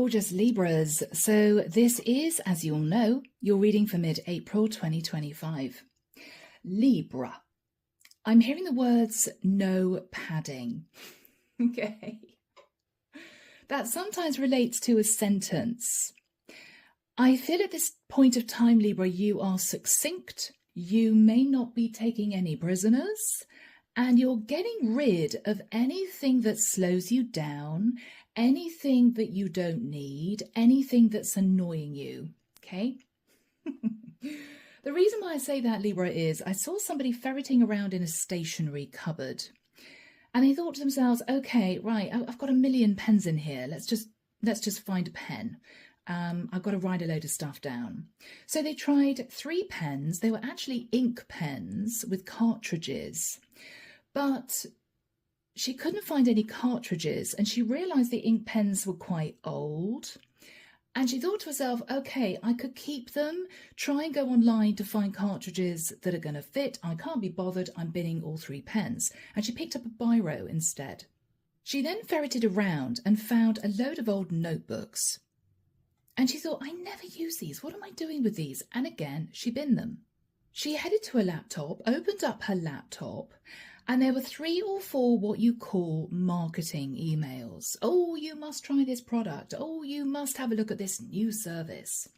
gorgeous Libras. So this is, as you all know, your reading for mid-April 2025. Libra. I'm hearing the words no padding. Okay. That sometimes relates to a sentence. I feel at this point of time, Libra, you are succinct. You may not be taking any prisoners, and you're getting rid of anything that slows you down, anything that you don't need, anything that's annoying you, okay? The reason why I say that, Libra, is I saw somebody ferreting around in a stationery cupboard, and they thought to themselves, okay, right, I've got a million pens in here. Let's just find a pen. I've got to write a load of stuff down. So they tried 3 pens. They were actually ink pens with cartridges, but she couldn't find any cartridges, and she realised the ink pens were quite old. And she thought to herself, okay, I could keep them, try and go online to find cartridges that are going to fit. I can't be bothered. I'm binning all 3 pens. And she picked up a biro instead. She then ferreted around and found a load of old notebooks. And she thought, I never use these. What am I doing with these? And again, she binned them. She headed to her laptop, opened up her laptop, and there were 3 or 4 what you call marketing emails. Oh, you must try this product. Oh, you must have a look at this new service.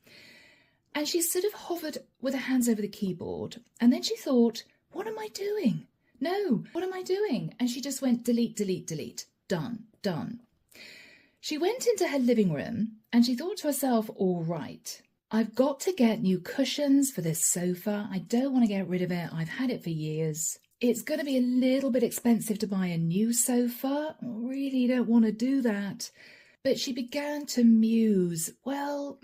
And she sort of hovered with her hands over the keyboard. And then she thought, what am I doing? No, what am I doing? And she just went delete, delete, delete. Done, done. She went into her living room and she thought to herself, all right, I've got to get new cushions for this sofa. I don't want to get rid of it. I've had it for years. It's going to be a little bit expensive to buy a new sofa. I really don't want to do that. But she began to muse, well,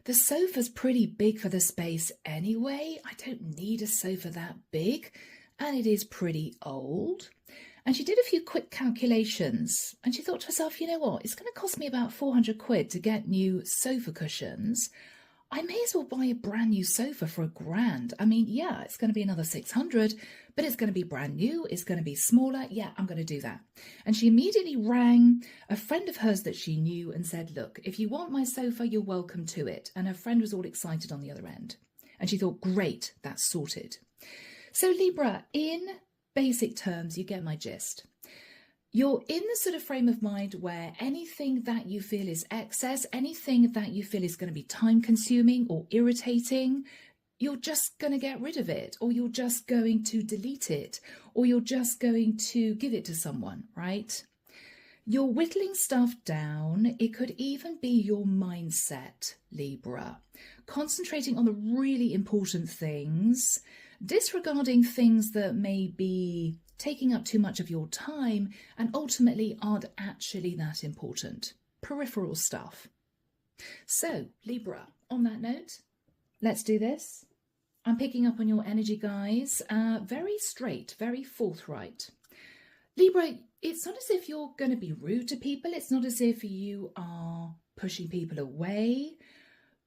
the sofa's pretty big for the space anyway. I don't need a sofa that big, and it is pretty old. And she did a few quick calculations, and she thought to herself, you know what, it's going to cost me about 400 quid to get new sofa cushions. I may as well buy a brand new sofa for £1,000. I mean, yeah, it's going to be another 600, but it's going to be brand new. It's going to be smaller. Yeah, I'm going to do that. And she immediately rang a friend of hers that she knew and said, look, if you want my sofa, you're welcome to it. And her friend was all excited on the other end. And she thought, great, that's sorted. So Libra, in basic terms, you get my gist. You're in the sort of frame of mind where anything that you feel is excess, anything that you feel is going to be time consuming or irritating, you're just going to get rid of it, or you're just going to delete it, or you're just going to give it to someone, right? You're whittling stuff down. It could even be your mindset, Libra. Concentrating on the really important things, disregarding things that may be taking up too much of your time and ultimately aren't actually that important. Peripheral stuff. So, Libra, on that note, let's do this. I'm picking up on your energy, guys. Very straight, very forthright. Libra, it's not as if you're going to be rude to people. It's not as if you are pushing people away,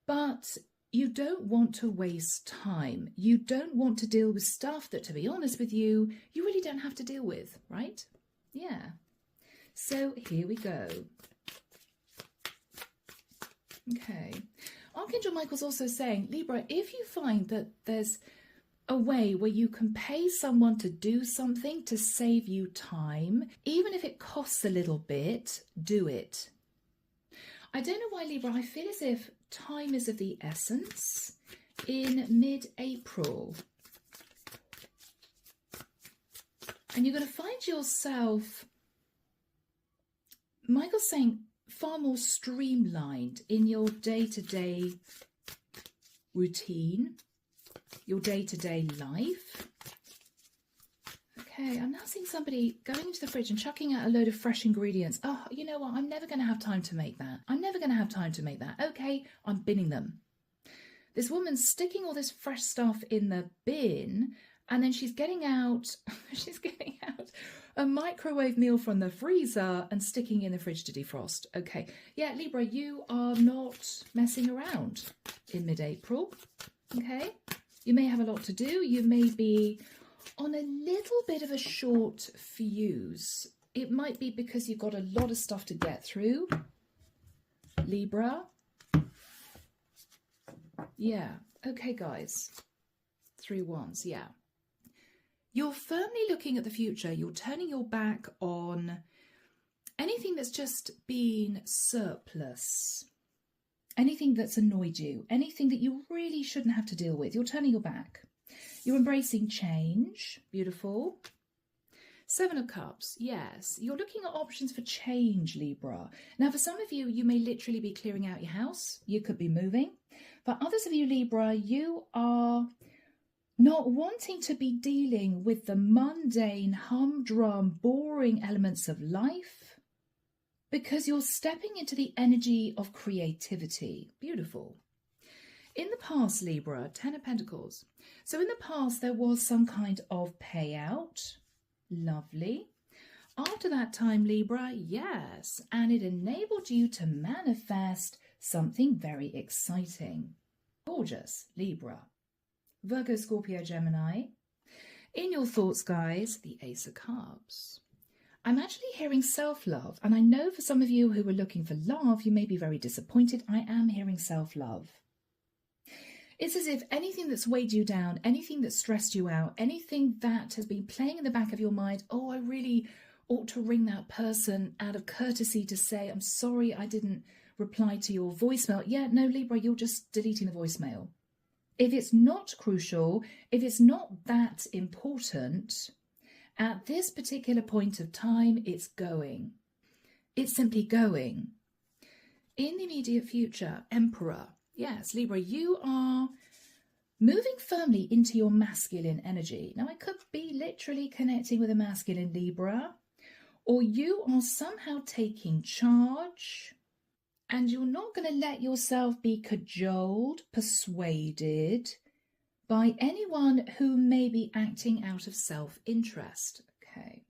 but you don't want to waste time. You don't want to deal with stuff that, to be honest with you, you really don't have to deal with, right? Yeah. So here we go. Okay. Archangel Michael's also saying, Libra, if you find that there's a way where you can pay someone to do something to save you time, even if it costs a little bit, do it. I don't know why, Libra, I feel as if time is of the essence in mid-April. And you're going to find yourself, Michael's saying, far more streamlined in your day-to-day routine, your day-to-day life. Okay, I'm now seeing somebody going into the fridge and chucking out a load of fresh ingredients. Oh, you know what? I'm never going to have time to make that. I'm never going to have time to make that. Okay, I'm binning them. This woman's sticking all this fresh stuff in the bin, and then she's getting out a microwave meal from the freezer and sticking in the fridge to defrost. Okay, yeah, Libra, you are not messing around in mid-April. Okay, you may have a lot to do. You may be on a little bit of a short fuse. It might be because you've got a lot of stuff to get through. Libra. Yeah. Okay, guys. 3 wands. Yeah. You're firmly looking at the future. You're turning your back on anything that's just been surplus. Anything that's annoyed you. Anything that you really shouldn't have to deal with. You're turning your back. You're embracing change. Beautiful. 7 of Cups. Yes. You're looking at options for change, Libra. Now, for some of you, you may literally be clearing out your house. You could be moving. For others of you, Libra, you are not wanting to be dealing with the mundane, humdrum, boring elements of life because you're stepping into the energy of creativity. Beautiful. In the past, Libra, 10 of Pentacles. So in the past, there was some kind of payout. Lovely. After that time, Libra, yes. And it enabled you to manifest something very exciting. Gorgeous, Libra. Virgo, Scorpio, Gemini. In your thoughts, guys, the Ace of Cups. I'm actually hearing self-love. And I know for some of you who are looking for love, you may be very disappointed. I am hearing self-love. It's as if anything that's weighed you down, anything that stressed you out, anything that has been playing in the back of your mind, oh, I really ought to ring that person out of courtesy to say, I'm sorry I didn't reply to your voicemail. Yeah, no, Libra, you're just deleting the voicemail. If it's not crucial, if it's not that important, at this particular point of time, it's going. It's simply going. In the immediate future, Emperor. Yes, Libra, you are moving firmly into your masculine energy. Now, I could be literally connecting with a masculine Libra, or you are somehow taking charge and you're not going to let yourself be cajoled, persuaded by anyone who may be acting out of self-interest. Okay.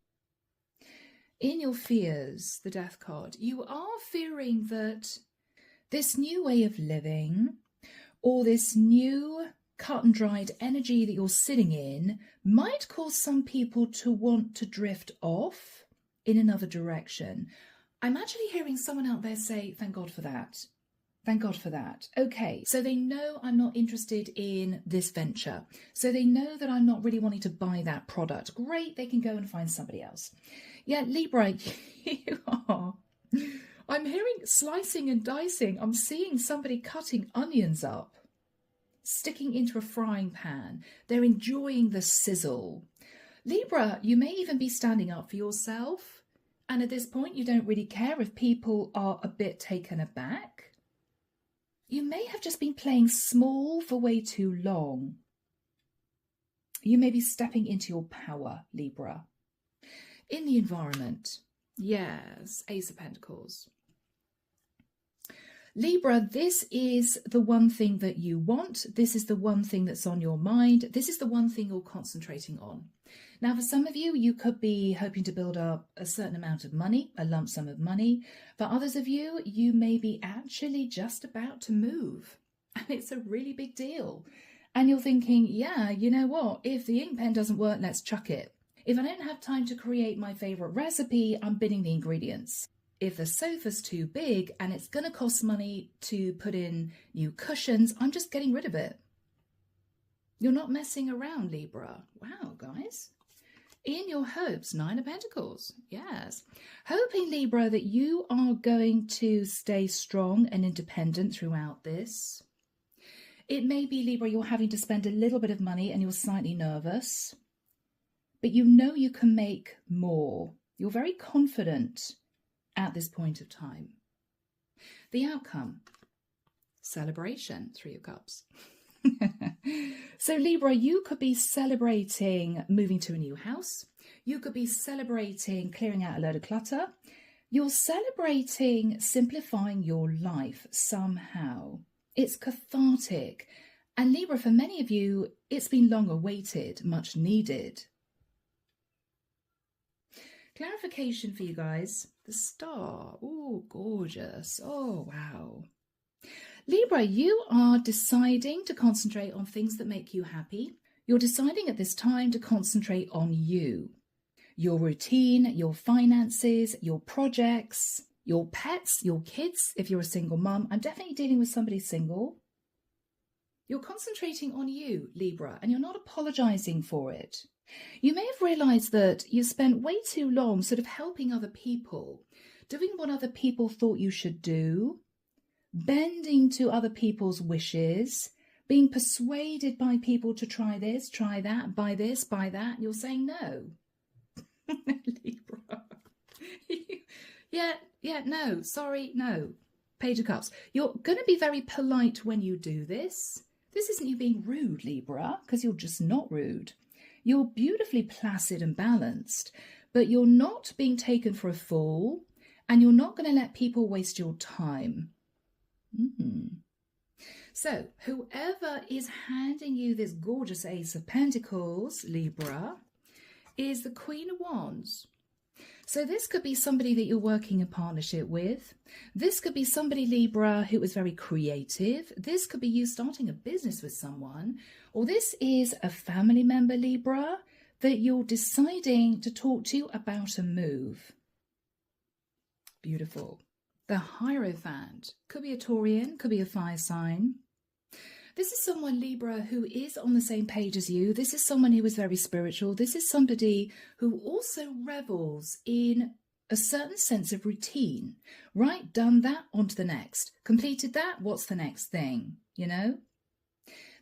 In your fears, the Death card, you are fearing that this new way of living or this new cut and dried energy that you're sitting in might cause some people to want to drift off in another direction. I'm actually hearing someone out there say, thank God for that. Thank God for that. Okay, so they know I'm not interested in this venture. So they know that I'm not really wanting to buy that product. Great, they can go and find somebody else. Yeah, Libra, you are. I'm hearing slicing and dicing. I'm seeing somebody cutting onions up, sticking into a frying pan. They're enjoying the sizzle. Libra, you may even be standing up for yourself. And at this point, you don't really care if people are a bit taken aback. You may have just been playing small for way too long. You may be stepping into your power, Libra. In the environment, yes, Ace of Pentacles. Libra, this is the one thing that you want. This is the one thing that's on your mind. This is the one thing you're concentrating on. Now, for some of you, you could be hoping to build up a certain amount of money, a lump sum of money. For others of you, you may be actually just about to move. And it's a really big deal. And you're thinking, yeah, you know what? If the ink pen doesn't work, let's chuck it. If I don't have time to create my favourite recipe, I'm bidding the ingredients. If the sofa's too big and it's going to cost money to put in new cushions, I'm just getting rid of it. You're not messing around, Libra. Wow, guys. In your hopes, 9 of Pentacles. Yes. Hoping, Libra, that you are going to stay strong and independent throughout this. It may be, Libra, you're having to spend a little bit of money and you're slightly nervous. But you know you can make more. You're very confident at this point of time. The outcome, celebration, 3 of Cups. So Libra, you could be celebrating moving to a new house. You could be celebrating clearing out a load of clutter. You're celebrating simplifying your life somehow. It's cathartic. And Libra, for many of you, it's been long awaited, much needed. Clarification for you guys. The star. Oh, gorgeous. Oh, wow. Libra, you are deciding to concentrate on things that make you happy. You're deciding at this time to concentrate on you, your routine, your finances, your projects. your pets, your kids, if you're a single mum. I'm definitely dealing with somebody single. You're concentrating on you, Libra, and you're not apologizing for it. You may have realized that you spent way too long sort of helping other people, doing what other people thought you should do, bending to other people's wishes, being persuaded by people to try this, try that, buy this, buy that. You're saying no. Libra. No, sorry, no. Page of Cups. You're going to be very polite when you do this. This isn't you being rude, Libra, because you're just not rude. You're beautifully placid and balanced, but you're not being taken for a fool, and you're not going to let people waste your time. So, whoever is handing you this gorgeous Ace of Pentacles, Libra, is the Queen of Wands. So this could be somebody that you're working in partnership with. This could be somebody, Libra, who is very creative. This could be you starting a business with someone. Or this is a family member, Libra, that you're deciding to talk to about a move. Beautiful. The Hierophant. Could be a Taurian, could be a fire sign. This is someone, Libra, who is on the same page as you. This is someone who is very spiritual. This is somebody who also revels in a certain sense of routine. Right, done that, on to the next. Completed that, what's the next thing, you know?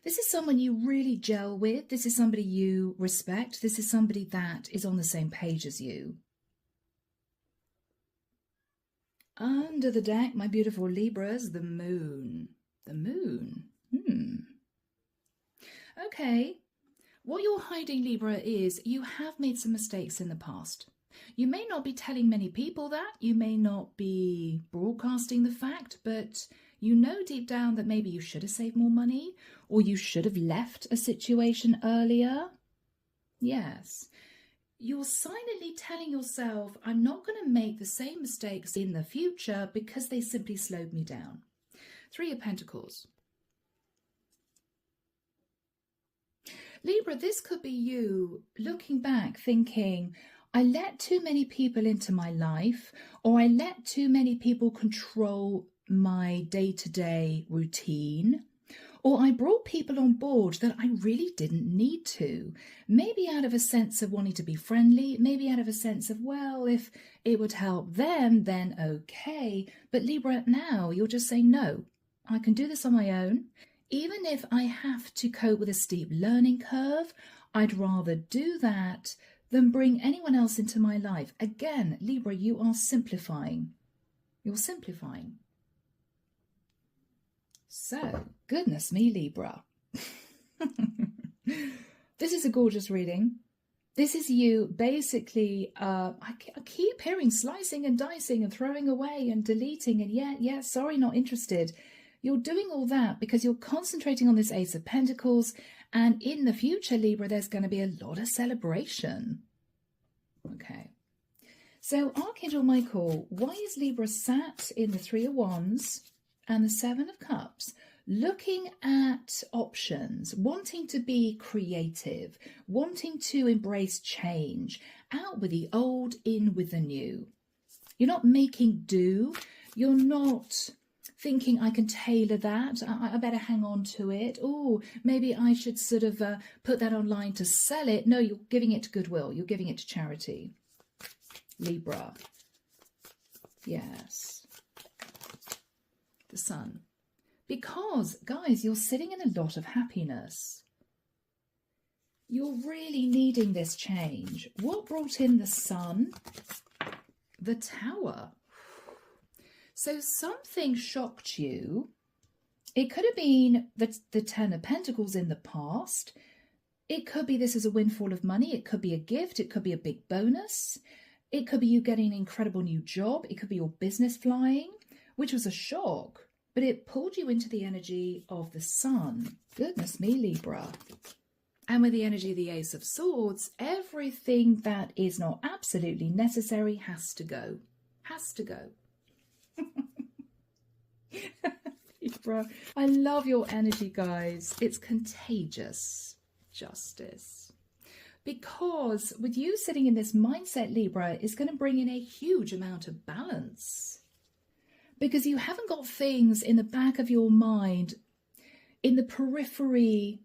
This is someone you really gel with. This is somebody you respect. This is somebody that is on the same page as you. Under the deck, my beautiful Libras, the Moon. The Moon. Okay, what you're hiding, Libra, is you have made some mistakes in the past. You may not be telling many people that, you may not be broadcasting the fact, but you know deep down that maybe you should have saved more money, or you should have left a situation earlier. Yes, you're silently telling yourself, I'm not going to make the same mistakes in the future because they simply slowed me down. Three of Pentacles. Libra, this could be you looking back thinking, I let too many people into my life, or I let too many people control my day-to-day routine, or I brought people on board that I really didn't need to. Maybe out of a sense of wanting to be friendly, maybe out of a sense of, well, if it would help them, then okay. But Libra, now you're just saying, no, I can do this on my own. Even if I have to cope with a steep learning curve, I'd rather do that than bring anyone else into my life. Again, Libra, you are simplifying. You're simplifying. So, goodness me, Libra. This is a gorgeous reading. This is you basically, I keep hearing slicing and dicing and throwing away and deleting and yeah, sorry, not interested. You're doing all that because you're concentrating on this Ace of Pentacles, and in the future, Libra, there's going to be a lot of celebration. Okay. So, Archangel Michael, why is Libra sat in the Three of Wands and the Seven of Cups, looking at options, wanting to be creative, wanting to embrace change, out with the old, in with the new? You're not making do. You're not thinking, I can tailor that, I better hang on to it. Oh, maybe I should sort of put that online to sell it. No, you're giving it to Goodwill. You're giving it to charity. Libra. Yes. The Sun. Because, guys, you're sitting in a lot of happiness. You're really needing this change. What brought in the Sun? The Tower. So something shocked you. It could have been the Ten of Pentacles in the past. It could be this is a windfall of money. It could be a gift. It could be a big bonus. It could be you getting an incredible new job. It could be your business flying, which was a shock. But it pulled you into the energy of the Sun. Goodness me, Libra. And with the energy of the Ace of Swords, everything that is not absolutely necessary has to go. Has to go. Libra, I love your energy, guys. It's contagious. Justice. Because with you sitting in this mindset, Libra, is going to bring in a huge amount of balance. because you haven't got things in the back of your mind, in the periphery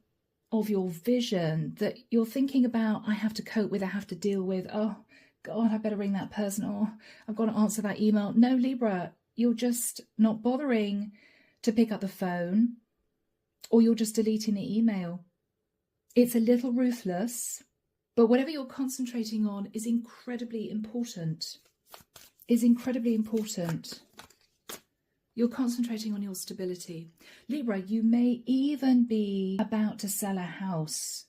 of your vision that you're thinking about, I have to cope with, I have to deal with, oh God, I better ring that person, oh, I've got to answer that email. No, Libra, you're just not bothering to pick up the phone, or you're just deleting the email. It's a little ruthless, but whatever you're concentrating on is incredibly important. You're concentrating on your stability. Libra, you may even be about to sell a house.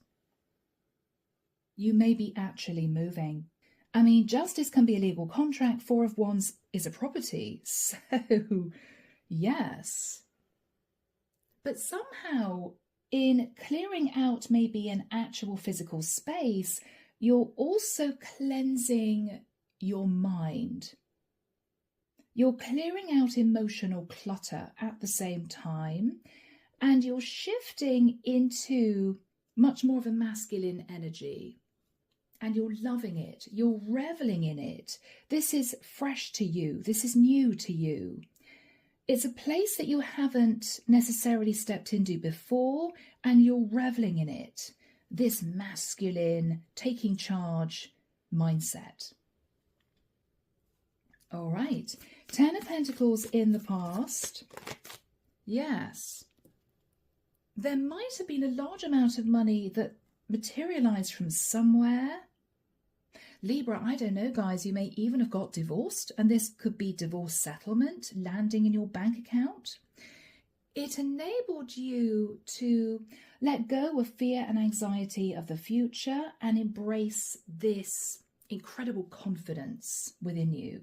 You may be actually moving. I mean, justice can be a legal contract. 4 of Wands is a property. So, yes. But somehow, in clearing out maybe an actual physical space, you're also cleansing your mind. You're clearing out emotional clutter at the same time, and you're shifting into much more of a masculine energy. And you're loving it. You're reveling in it. This is fresh to you. This is new to you. It's a place that you haven't necessarily stepped into before, and you're reveling in it. This masculine, taking charge mindset. All right. 10 of Pentacles in the past. Yes. There might have been a large amount of money that materialized from somewhere. Libra, I don't know, guys, you may even have got divorced, and this could be divorce settlement landing in your bank account. It enabled you to let go of fear and anxiety of the future and embrace this incredible confidence within you,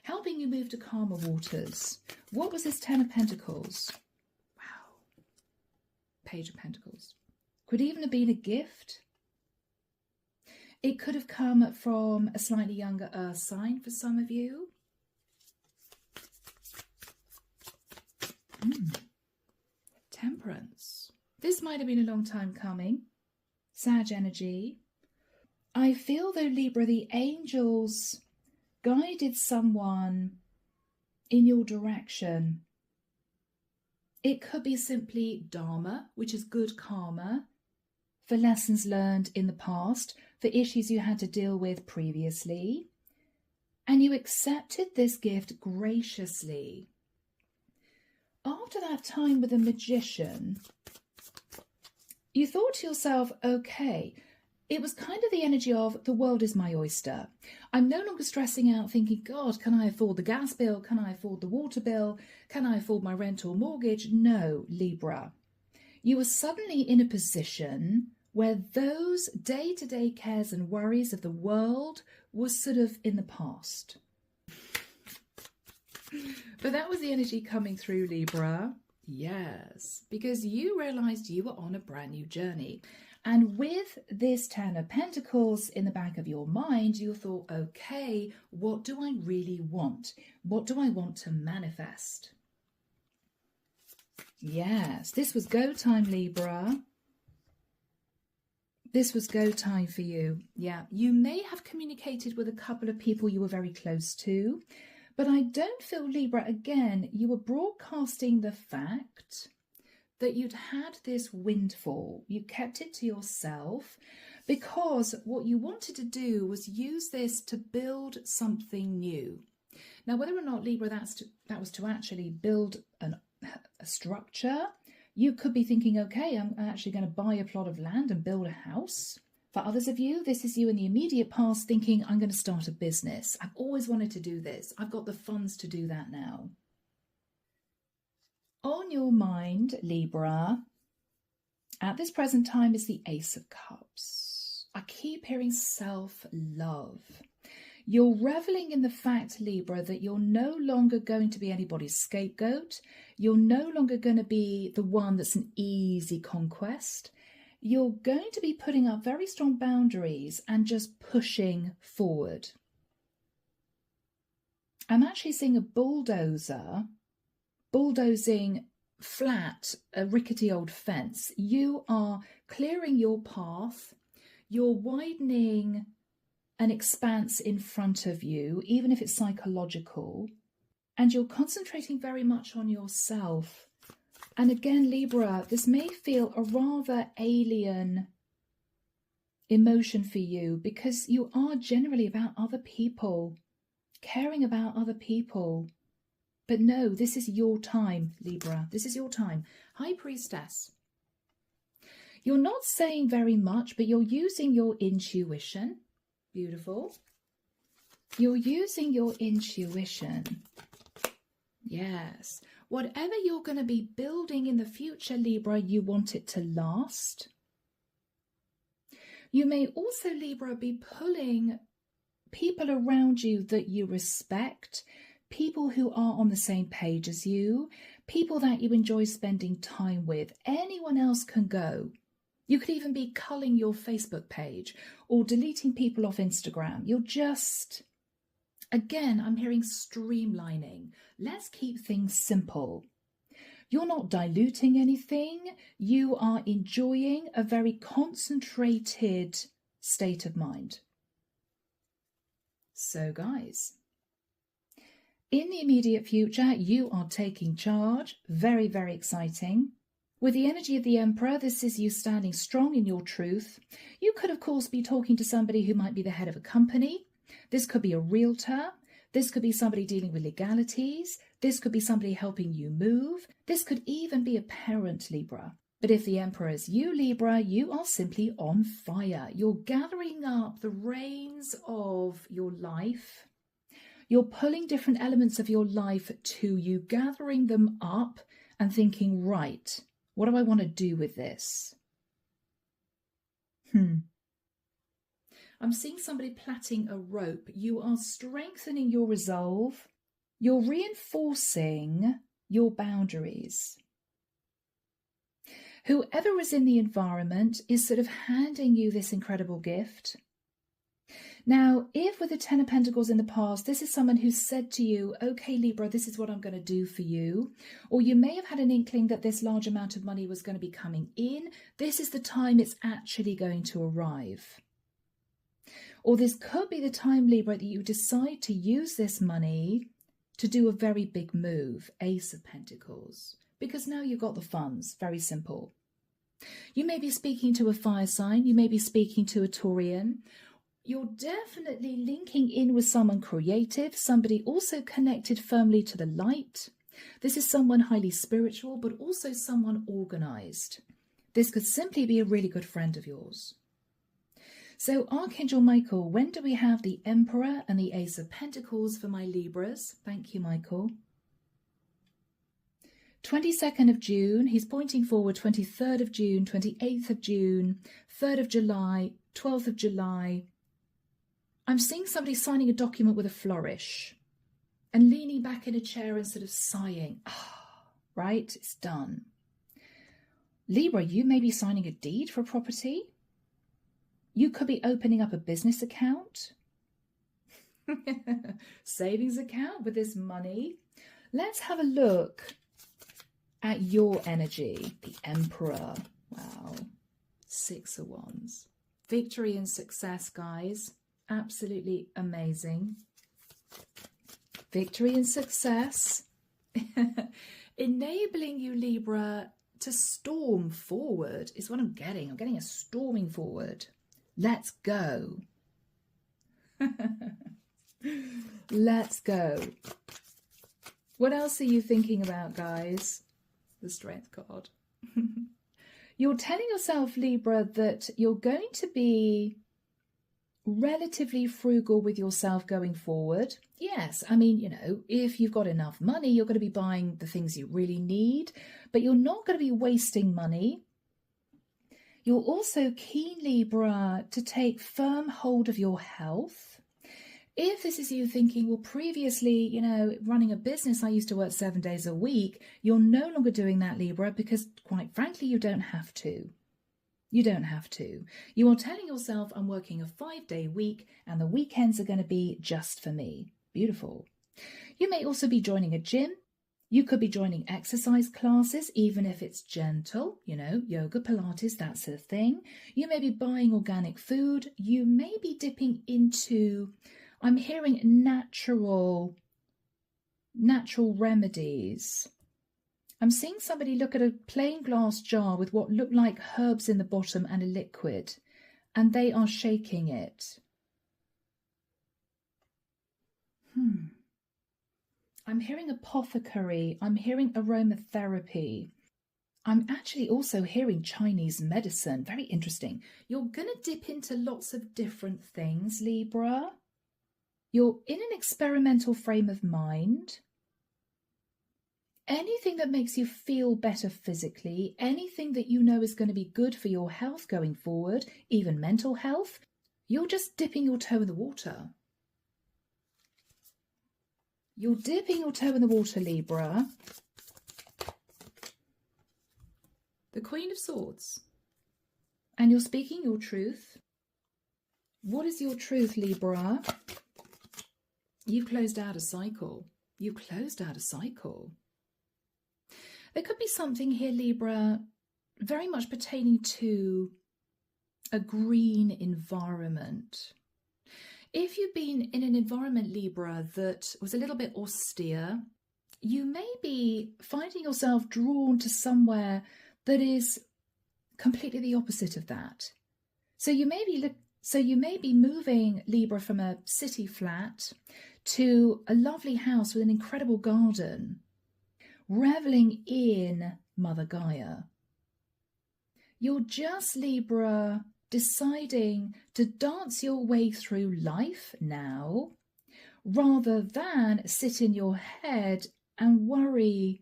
helping you move to calmer waters. What was this 10 of Pentacles? Wow. Page of Pentacles. Could even have been a gift. It could have come from a slightly younger earth sign for some of you. Temperance. This might have been a long time coming. Sag energy. I feel, though, Libra, the angels guided someone in your direction. It could be simply Dharma, which is good karma, for lessons learned in the past, for issues you had to deal with previously, and you accepted this gift graciously. After that time with the Magician, you thought to yourself, okay, it was kind of the energy of the world is my oyster. I'm no longer stressing out thinking, God, can I afford the gas bill? Can I afford the water bill? Can I afford my rent or mortgage? No, Libra. You were suddenly in a position where those day-to-day cares and worries of the world were sort of in the past. But that was the energy coming through, Libra. Yes, because you realized you were on a brand new journey. And with this 10 of Pentacles in the back of your mind, you thought, okay, what do I really want? What do I want to manifest? Yes, this was go time, Libra. This was go time for you. Yeah, you may have communicated with a couple of people you were very close to, but I don't feel, Libra, again, you were broadcasting the fact that you'd had this windfall. You kept it to yourself because what you wanted to do was use this to build something new. Now, whether or not, Libra, that was to actually build a structure, you could be thinking, okay, I'm actually going to buy a plot of land and build a house. For others of you, this is you in the immediate past thinking, I'm going to start a business. I've always wanted to do this. I've got the funds to do that now. On your mind, Libra, at this present time is the Ace of Cups. I keep hearing self-love. You're reveling in the fact, Libra, that you're no longer going to be anybody's scapegoat. You're no longer going to be the one that's an easy conquest. You're going to be putting up very strong boundaries and just pushing forward. I'm actually seeing a bulldozer bulldozing flat a rickety old fence. You are clearing your path. You're widening an expanse in front of you, even if it's psychological. and you're concentrating very much on yourself. And again, Libra, this may feel a rather alien emotion for you because you are generally about other people, caring about other people. But no, this is your time, Libra. This is your time. High Priestess. You're not saying very much, but you're using your intuition. Beautiful. You're using your intuition. Yes. Whatever you're going to be building in the future, Libra, you want it to last. You may also, Libra, be pulling people around you that you respect, people who are on the same page as you, people that you enjoy spending time with. Anyone else can go. You could even be culling your Facebook page or deleting people off Instagram. You're just, again, I'm hearing streamlining. Let's keep things simple. You're not diluting anything. You are enjoying a very concentrated state of mind. So, guys, in the immediate future, you are taking charge. Very, very exciting. With the energy of the Emperor, this is you standing strong in your truth. You could, of course, be talking to somebody who might be the head of a company. This could be a realtor. This could be somebody dealing with legalities. This could be somebody helping you move. This could even be a parent, Libra. But if the Emperor is you, Libra, you are simply on fire. You're gathering up the reins of your life. You're pulling different elements of your life to you, gathering them up and thinking, right, what do I want to do with this? I'm seeing somebody plaiting a rope. You are strengthening your resolve. You're reinforcing your boundaries. Whoever is in the environment is sort of handing you this incredible gift. Now, if with the Ten of Pentacles in the past, this is someone who said to you, okay, Libra, this is what I'm going to do for you. Or you may have had an inkling that this large amount of money was going to be coming in. This is the time it's actually going to arrive. Or this could be the time, Libra, that you decide to use this money to do a very big move, Ace of Pentacles, because now you've got the funds. Very simple. You may be speaking to a fire sign. You may be speaking to a Taurian. You're definitely linking in with someone creative, somebody also connected firmly to the light. This is someone highly spiritual, but also someone organized. This could simply be a really good friend of yours. So Archangel Michael, when do we have the Emperor and the Ace of Pentacles for my Libras? Thank you, Michael. 22nd of June, he's pointing forward, 23rd of June, 28th of June, 3rd of July, 12th of July. I'm seeing somebody signing a document with a flourish and leaning back in a chair and sort of sighing. Right, it's done. Libra, you may be signing a deed for property. You could be opening up a business account, savings account with this money. Let's have a look at your energy. The Emperor. Wow. 6 of Wands. Victory and success, guys. Absolutely amazing. Victory and success. Enabling you, Libra, to storm forward is what I'm getting. I'm getting a storming forward. Let's go. Let's go. What else are you thinking about, guys? The Strength card. You're telling yourself, Libra, that you're going to be relatively frugal with yourself going forward. Yes, I mean, you know, if you've got enough money, you're going to be buying the things you really need, but you're not going to be wasting money. You're also keen, Libra, to take firm hold of your health. If this is you thinking, well, previously, you know, running a business, I used to work 7 days a week. You're no longer doing that, Libra, because quite frankly, you don't have to. You don't have to. You are telling yourself, I'm working a 5-day week and the weekends are going to be just for me. Beautiful. You may also be joining a gym. You could be joining exercise classes, even if it's gentle, you know, yoga, Pilates, that sort of thing. You may be buying organic food. You may be dipping into, I'm hearing natural natural remedies. I'm seeing somebody look at a plain glass jar with what look like herbs in the bottom and a liquid, and they are shaking it. I'm hearing apothecary. I'm hearing aromatherapy. I'm actually also hearing Chinese medicine. Very interesting. You're going to dip into lots of different things, Libra. You're in an experimental frame of mind. Anything that makes you feel better physically, anything that you know is going to be good for your health going forward, even mental health, you're just dipping your toe in the water. You're dipping your toe in the water, Libra. The Queen of Swords. And you're speaking your truth. What is your truth, Libra? You closed out a cycle. You closed out a cycle. There could be something here, Libra, very much pertaining to a green environment. If you've been in an environment, Libra, that was a little bit austere, you may be finding yourself drawn to somewhere that is completely the opposite of that. So you may be moving, Libra, from a city flat to a lovely house with an incredible garden, reveling in Mother Gaia. You're just, Libra, deciding to dance your way through life now, rather than sit in your head and worry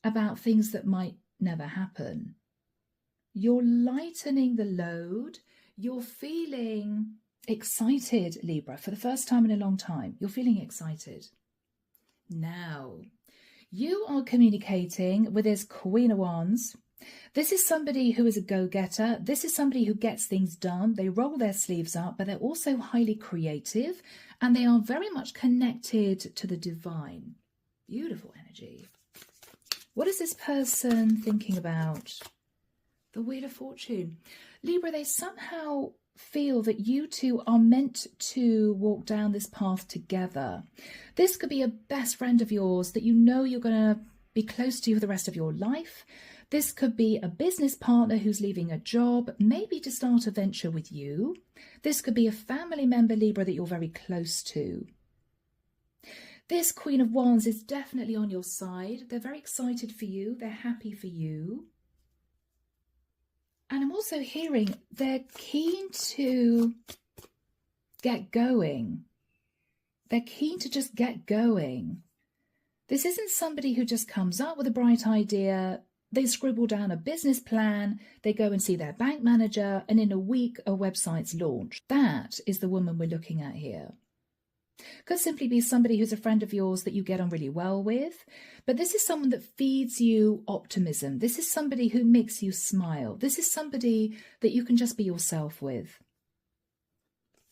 about things that might never happen. You're lightening the load. You're feeling excited, Libra, for the first time in a long time. You're feeling excited. Now, you are communicating with this Queen of Wands. This is somebody who is a go-getter. This is somebody who gets things done. They roll their sleeves up, but they're also highly creative, and they are very much connected to the divine. Beautiful energy. What is this person thinking about? The Wheel of Fortune. Libra, they somehow feel that you two are meant to walk down this path together. This could be a best friend of yours that you know you're going to be close to for the rest of your life. This could be a business partner who's leaving a job, maybe to start a venture with you. This could be a family member, Libra, that you're very close to. This Queen of Wands is definitely on your side. They're very excited for you. They're happy for you. And I'm also hearing they're keen to get going. They're keen to just get going. This isn't somebody who just comes up with a bright idea. They scribble down a business plan, they go and see their bank manager, and in a week a website's launched. That is the woman we're looking at here. Could simply be somebody who's a friend of yours that you get on really well with, but this is someone that feeds you optimism. This is somebody who makes you smile. This is somebody that you can just be yourself with.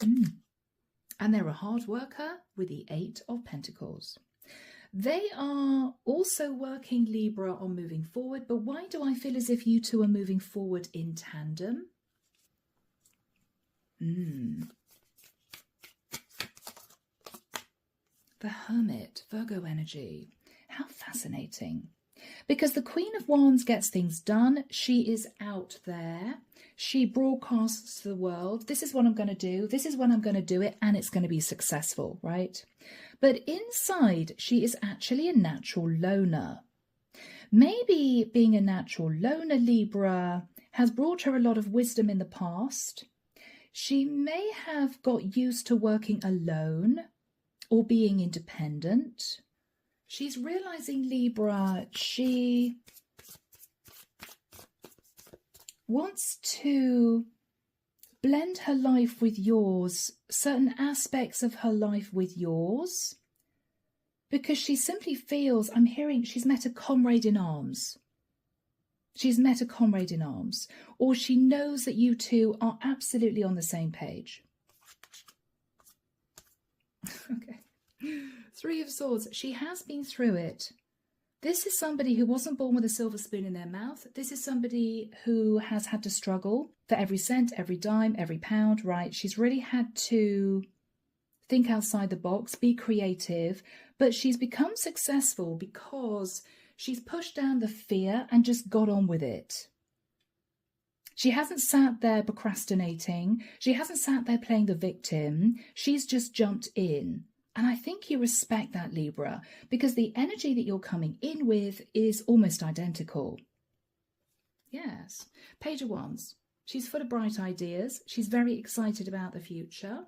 And they're a hard worker with the 8 of Pentacles. They are also working, Libra, on moving forward, but why do I feel as if you two are moving forward in tandem? The Hermit, Virgo energy. How fascinating. Because the Queen of Wands gets things done. She is out there. She broadcasts to the world. This is what I'm going to do. This is when I'm going to do it. And it's going to be successful, right? But inside, she is actually a natural loner. Maybe being a natural loner, Libra, has brought her a lot of wisdom in the past. She may have got used to working alone or being independent. She's realizing, Libra, she wants to blend her life with yours, certain aspects of her life with yours, because she simply feels, I'm hearing, she's met a comrade in arms. She's met a comrade in arms, or she knows that you two are absolutely on the same page. Okay. 3 of Swords. She has been through it. This is somebody who wasn't born with a silver spoon in their mouth. This is somebody who has had to struggle for every cent, every dime, every pound, right? She's really had to think outside the box, be creative, but she's become successful because she's pushed down the fear and just got on with it. She hasn't sat there procrastinating. She hasn't sat there playing the victim. She's just jumped in. And I think you respect that, Libra, because the energy that you're coming in with is almost identical. Yes. Page of Wands. She's full of bright ideas. She's very excited about the future.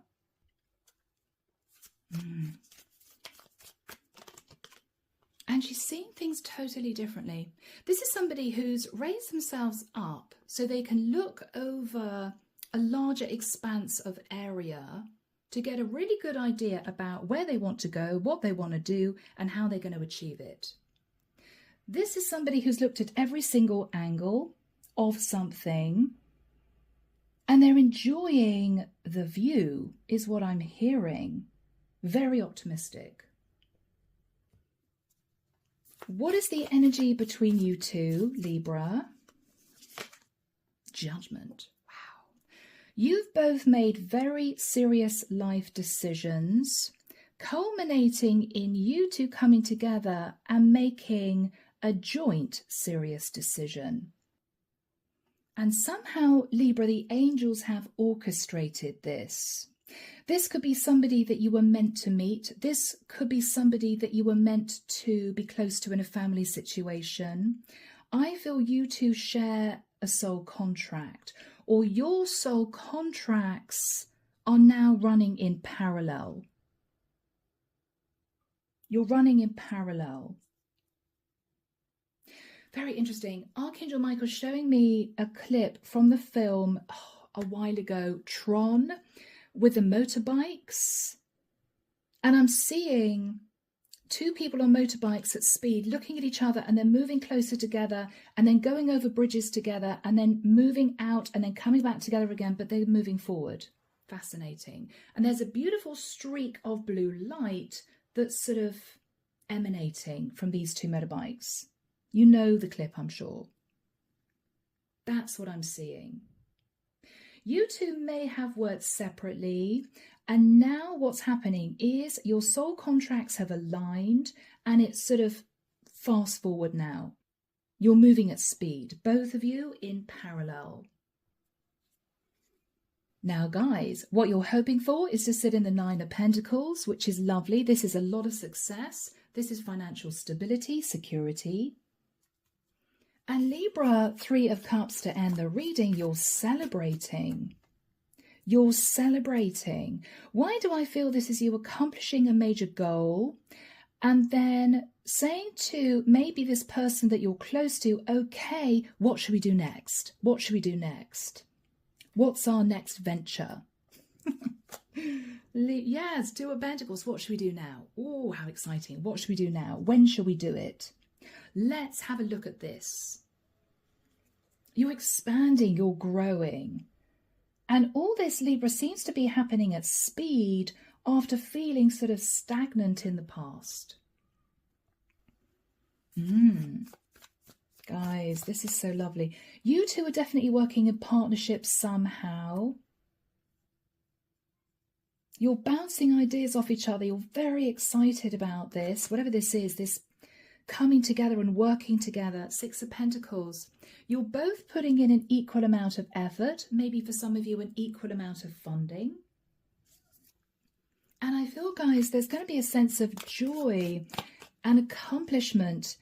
And she's seeing things totally differently. This is somebody who's raised themselves up so they can look over a larger expanse of area to get a really good idea about where they want to go, what they want to do, and how they're going to achieve it. This is somebody who's looked at every single angle of something, and they're enjoying the view, is what I'm hearing. Very optimistic. What is the energy between you two, Libra? Judgment. Wow. You've both made very serious life decisions, culminating in you two coming together and making a joint serious decision. And somehow, Libra, the angels have orchestrated this. This could be somebody that you were meant to meet. This could be somebody that you were meant to be close to in a family situation. I feel you two share a soul contract, or your soul contracts are now running in parallel. You're running in parallel. Very interesting. Archangel Michael showing me a clip from the film a while ago, Tron, with the motorbikes. And I'm seeing two people on motorbikes at speed looking at each other and then moving closer together and then going over bridges together and then moving out and then coming back together again, but they're moving forward. Fascinating. And there's a beautiful streak of blue light that's sort of emanating from these two motorbikes. You know the clip, I'm sure. That's what I'm seeing. You two may have worked separately, and now what's happening is your soul contracts have aligned, and it's sort of fast forward now. You're moving at speed, both of you in parallel. Now, guys, what you're hoping for is to sit in the Nine of Pentacles, which is lovely. This is a lot of success. This is financial stability, security. And Libra, Three of Cups to end the reading, you're celebrating. You're celebrating. Why do I feel this is you accomplishing a major goal and then saying to maybe this person that you're close to, okay, what should we do next? What should we do next? What's our next venture? Yes, Two of Pentacles. What should we do now? Oh, how exciting. What should we do now? When shall we do it? Let's have a look at this. You're expanding, you're growing. And all this, Libra, seems to be happening at speed after feeling sort of stagnant in the past. Guys, this is so lovely. You two are definitely working in partnership somehow. You're bouncing ideas off each other. You're very excited about this. Whatever this is, this coming together and working together. Six of Pentacles. You're both putting in an equal amount of effort. Maybe for some of you, an equal amount of funding. And I feel, guys, there's going to be a sense of joy and accomplishment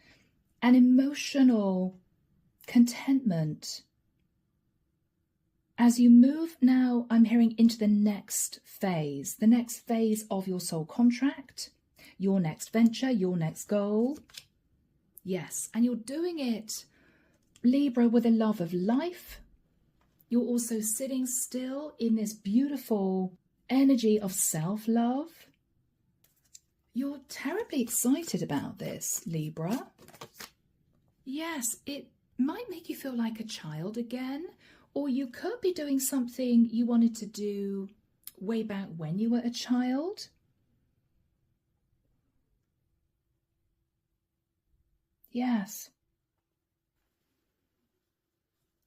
and emotional contentment as you move now, I'm hearing, into the next phase of your soul contract, your next venture, your next goal. Yes, and you're doing it, Libra, with a love of life. You're also sitting still in this beautiful energy of self-love. You're terribly excited about this, Libra. Yes, it might make you feel like a child again, or you could be doing something you wanted to do way back when you were a child. Yes.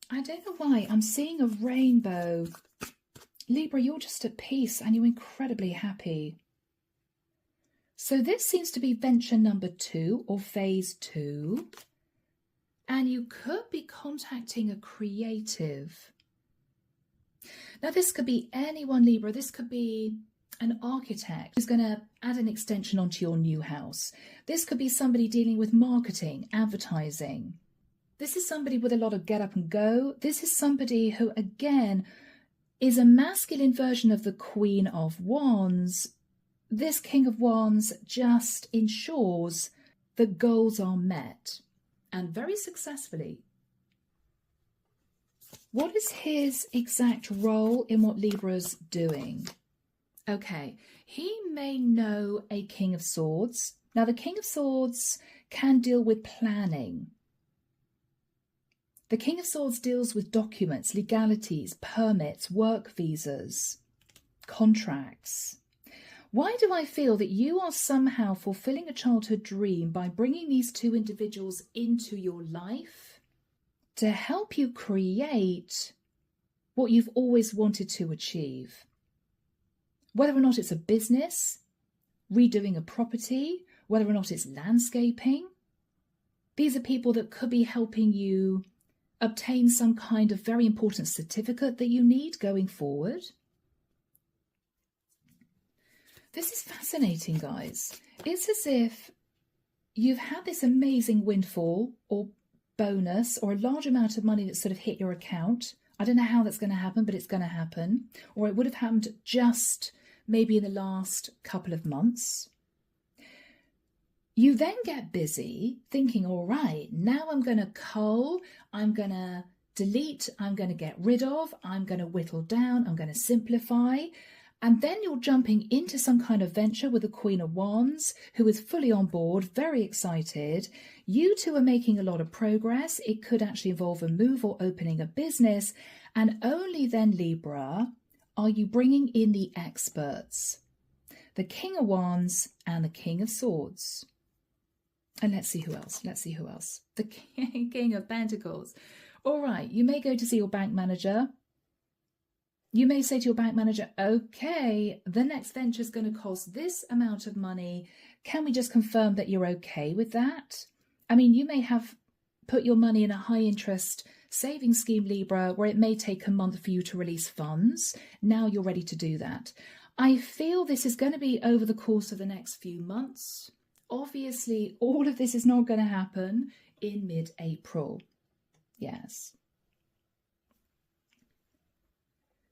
I don't know why I'm seeing a rainbow, Libra, you're just at peace and you're incredibly happy. So this seems to be venture number 2 or phase 2. And you could be contacting a creative. Now, this could be anyone, Libra. This could be an architect who's going to add an extension onto your new house. This could be somebody dealing with marketing, advertising. This is somebody with a lot of get up and go. This is somebody who, again, is a masculine version of the Queen of Wands. This King of Wands just ensures that goals are met, and very successfully. What is his exact role in what Libra's doing? Okay, he may know a King of Swords. Now, the King of Swords can deal with planning. The King of Swords deals with documents, legalities, permits, work visas, contracts. Why do I feel that you are somehow fulfilling a childhood dream by bringing these 2 individuals into your life to help you create what you've always wanted to achieve? Whether or not it's a business, redoing a property, whether or not it's landscaping, these are people that could be helping you obtain some kind of very important certificate that you need going forward. This is fascinating, guys. It's as if you've had this amazing windfall or bonus or a large amount of money that's sort of hit your account. I don't know how that's going to happen, but it's going to happen. Or it would have happened just maybe in the last couple of months. You then get busy thinking, all right, now I'm going to cull, I'm going to delete, I'm going to get rid of, I'm going to whittle down, I'm going to simplify. And then you're jumping into some kind of venture with the Queen of Wands, who is fully on board, very excited. You 2 are making a lot of progress. It could actually involve a move or opening a business. And only then, Libra, are you bringing in the experts, the King of Wands and the King of Swords. And let's see who else. The King of Pentacles. All right, you may go to see your bank manager. You may say to your bank manager, okay, the next venture is going to cost this amount of money. Can we just confirm that you're okay with that? I mean, you may have put your money in a high interest saving scheme, Libra, where it may take a month for you to release funds. Now you're ready to do that. I feel this is going to be over the course of the next few months. Obviously, all of this is not going to happen in mid-April. Yes.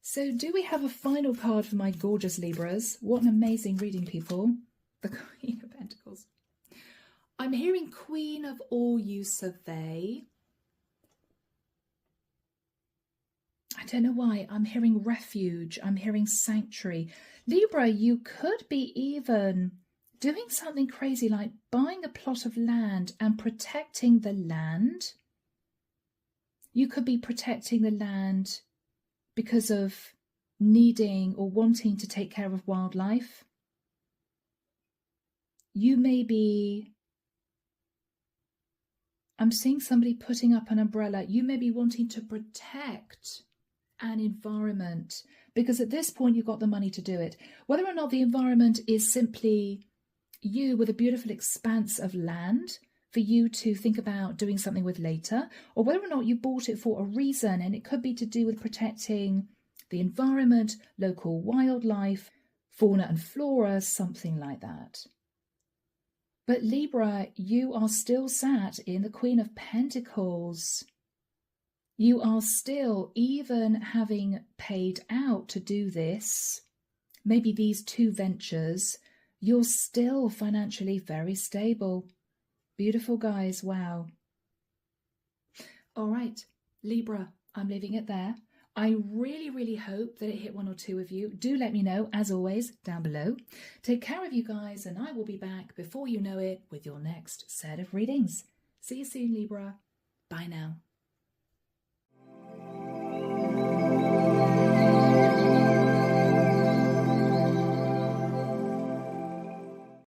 So do we have a final card for my gorgeous Libras? What an amazing reading, people. The Queen of Pentacles. I'm hearing Queen of All You Survey. I don't know why. I'm hearing refuge. I'm hearing sanctuary. Libra, you could be even doing something crazy like buying a plot of land and protecting the land. You could be protecting the land because of needing or wanting to take care of wildlife. You may be, I'm seeing somebody putting up an umbrella. You may be wanting to protect an environment because at this point you've got the money to do it. Whether or not the environment is simply you with a beautiful expanse of land for you to think about doing something with later, or whether or not you bought it for a reason, and it could be to do with protecting the environment, local wildlife, fauna and flora, something like that. But Libra, you are still sat in the Queen of Pentacles. You are still, even having paid out to do this, maybe these 2 ventures, you're still financially very stable. Beautiful, guys. Wow. All right, Libra, I'm leaving it there. I really, really hope that it hit 1 or 2 of you. Do let me know, as always, down below. Take care of you guys, and I will be back before you know it with your next set of readings. See you soon, Libra. Bye now.